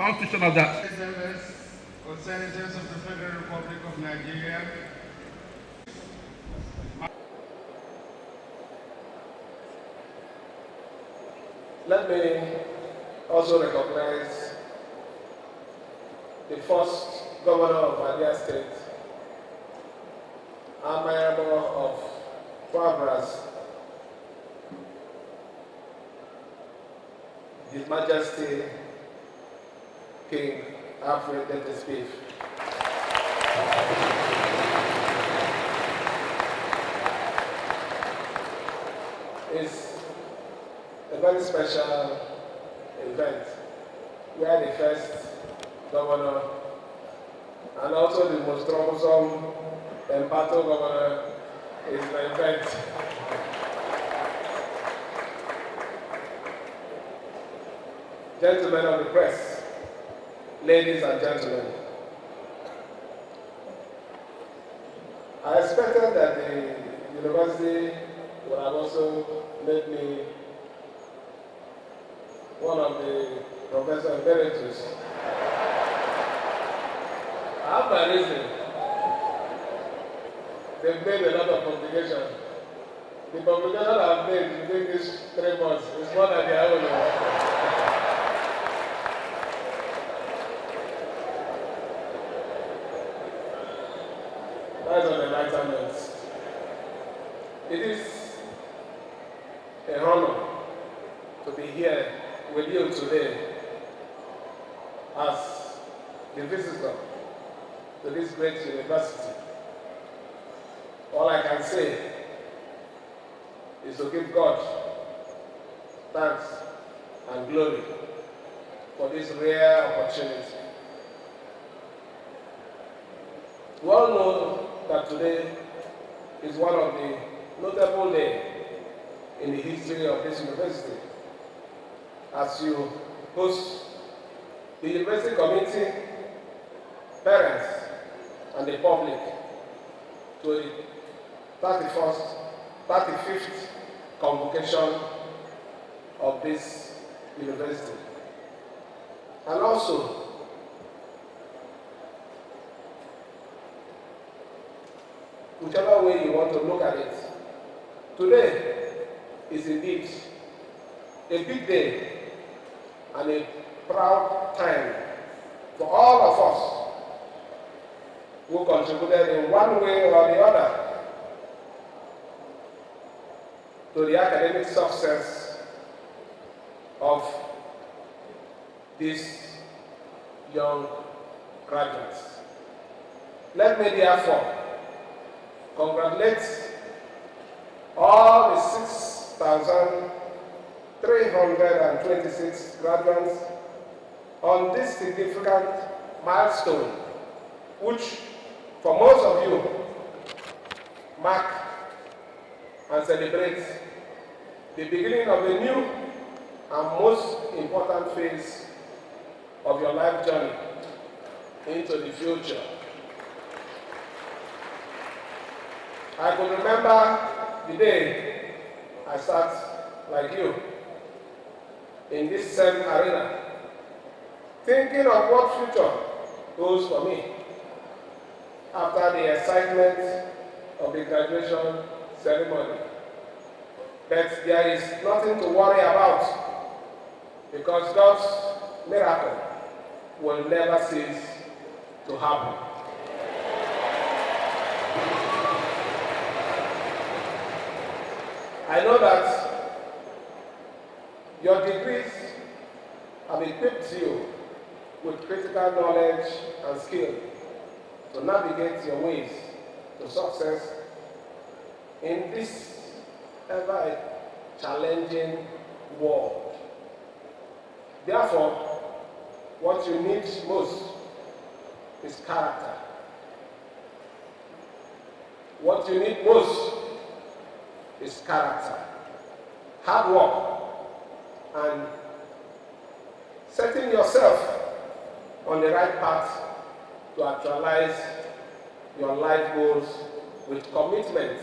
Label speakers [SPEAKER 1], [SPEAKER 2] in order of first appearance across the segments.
[SPEAKER 1] Constitution of the
[SPEAKER 2] SMS or Senators of the Federal Republic of Nigeria.
[SPEAKER 3] Let me also recognize the first governor of Abia State, Amiable of Fubara, His Majesty King Alfred Smith. It's a very special event where the first governor and also the most troublesome and battle governor is the event. Gentlemen of the press, ladies and gentlemen, I expected that the university would have also made me one of the professor emeritus. I have my reason. They've made a lot of publication. The publication I've made within these 3 months is more than their own. That's on the lighter notes. It is an honor to be here with you today as the visitor to this great university. All I can say is to give God thanks and glory for this rare opportunity. We all know that today is one of the notable days in the history of this university, as you host the university committee, parents, and the public to the 35th convocation of this university. And also, whichever way you want to look at it, today is indeed a big day and a proud time for all of us who contributed in one way or the other to the academic success of these young graduates. Let me therefore congratulate all the 6,326 graduates on this significant milestone, which for most of you mark and celebrate the beginning of a new and most important phase of your life journey into the future. I could remember the day I sat like you in this same arena, thinking of what future holds for me after the excitement of the graduation ceremony. But there is nothing to worry about, because God's miracle will never cease to happen. I know that your degrees have equipped you with critical knowledge and skill to navigate your ways to success in this ever challenging world. Therefore, what you need most is character. What you need most is character, hard work, and setting yourself on the right path to actualize your life goals with commitment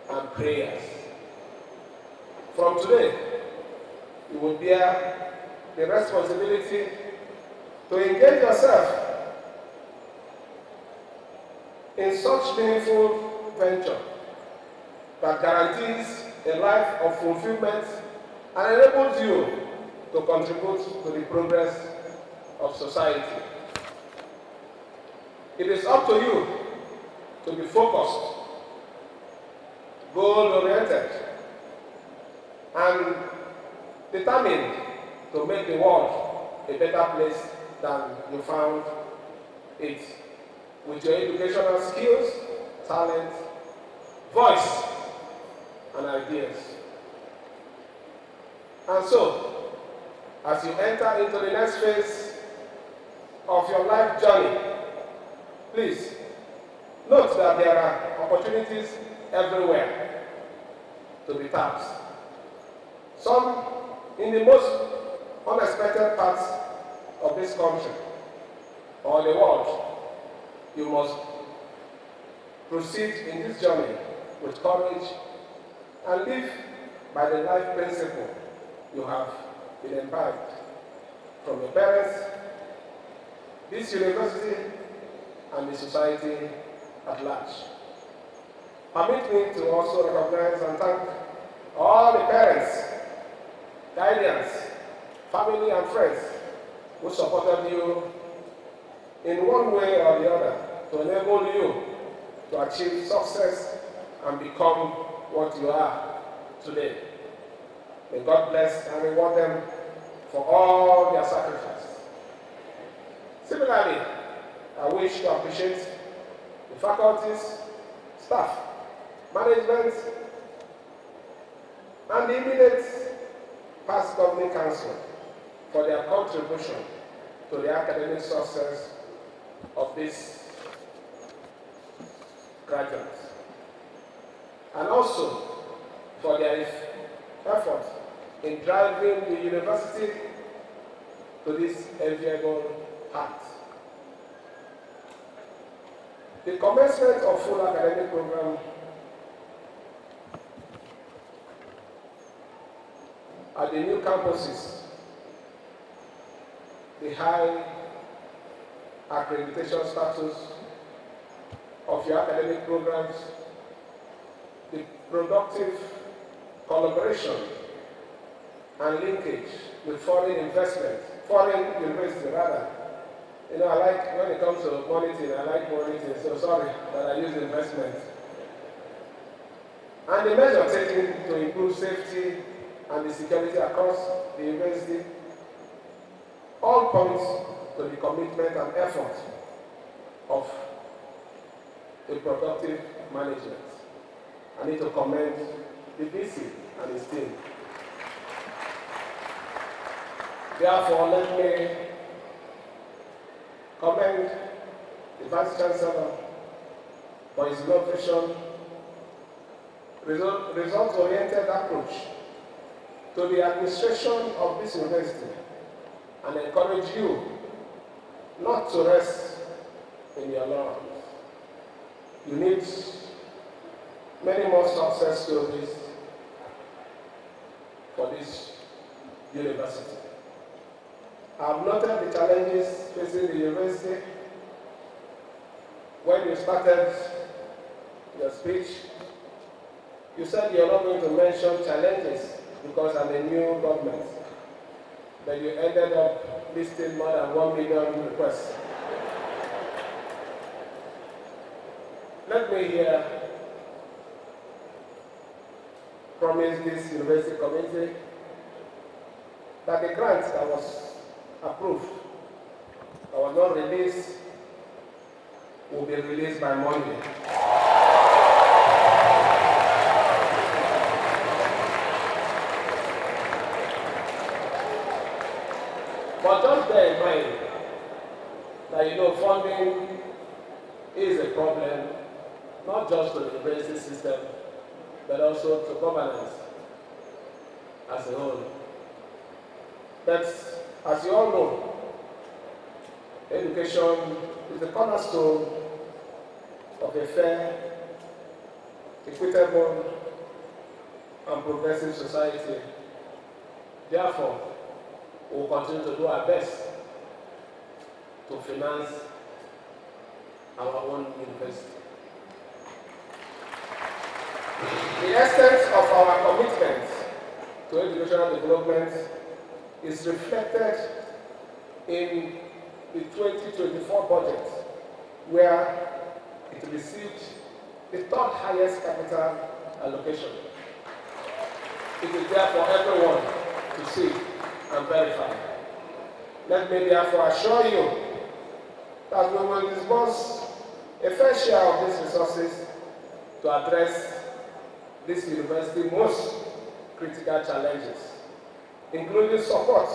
[SPEAKER 3] and prayers. From today, you will bear the responsibility to engage yourself in such meaningful venture that guarantees a life of fulfillment and enables you to contribute to the progress of society. It is up to you to be focused, goal-oriented, and determined to make the world a better place than you found it, with your educational skills, talent, voice, and ideas. And so, as you enter into the next phase of your life journey, please note that there are opportunities everywhere to be tapped. Some in the most unexpected parts of this country or the world. You must proceed in this journey with courage and live by the life principle you have been imbibed from your parents, this university, and the society at large. Permit me to also recognize and thank all the parents, guardians, family, and friends who supported you in one way or the other to enable you to achieve success and become what you are today. May God bless and reward them for all their sacrifice. Similarly, I wish to appreciate the faculties, staff, management, and the immediate past governing council for their contribution to the academic success of these graduates, and also for their effort in driving the university to this enviable height. The commencement of full academic program at the new campuses, the high accreditation status of your academic programs, the productive collaboration and linkage with foreign investment, foreign university rather. You know, I like, when it comes to monitoring, I like monitoring, so sorry that I use investment. And the measure taken to improve safety and the security across the university all points to the commitment and effort of a productive management. I need to commend the VC and his team. Therefore, let me commend the Vice Chancellor for his innovation, result-oriented approach to the administration of this university, and encourage you not to rest in your laurels. You need many more success stories for this university. I've noted the challenges facing the university. When you started your speech, you said you're not going to mention challenges because I'm a new government. But you ended up listing more than 1 million requests. Let me here promise this university community that the grant that was approved, that was not released, will be released by Monday. But just bear in mind that, you know, funding is a problem, not just to the university system, but also to governance as a whole. But as you all know, education is the cornerstone of a fair, equitable, and progressive society. Therefore, we will continue to do our best to finance our own university. The extent of our commitment to educational development is reflected in the 2024 budget, where it received the third highest capital allocation. It is there for everyone to see and verify. Let me therefore assure you that we will disburse a fair share of these resources to address this university's most critical challenges, including support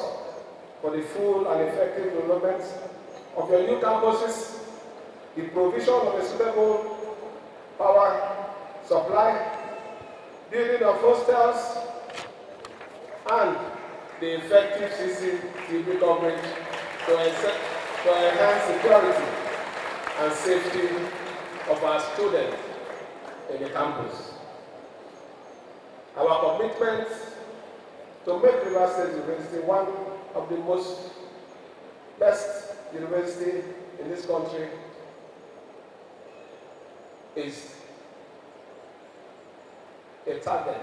[SPEAKER 3] for the full and effective development of your new campuses, the provision of a suitable power supply, building of hostels, and the effective CCTV coverage to enhance security and safety of our students in the campus. Our commitment to make Rivers State University one of the best universities in this country is a target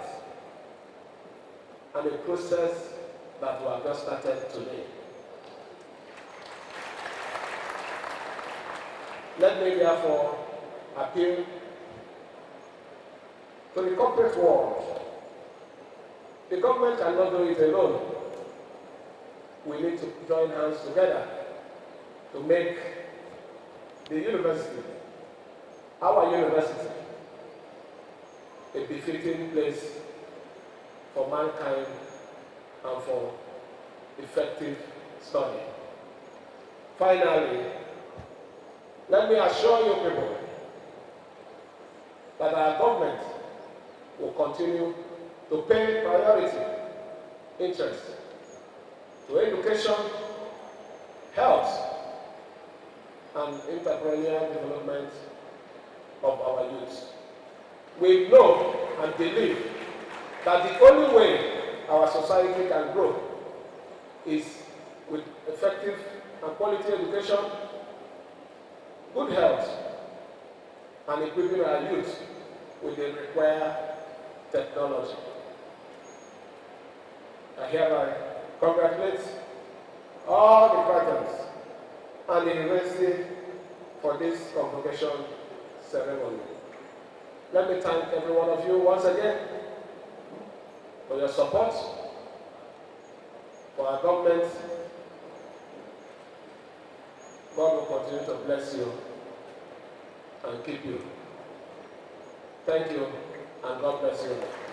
[SPEAKER 3] and a process that we have just started today. Let me therefore appeal to the corporate world. The government cannot do it alone. We need to join hands together to make the university, our university, a befitting place for mankind and for effective study. Finally, let me assure you people that our government will continue to pay priority interest to education, health, and entrepreneurial development of our youth. We know and believe that the only way our society can grow is with effective and quality education, good health, and equipping our youth with the required technology. I hereby congratulate all the graduates and the university for this convocation ceremony. Let me thank every one of you once again for your support for our government. God will continue to bless you and keep you. Thank you, and God bless you.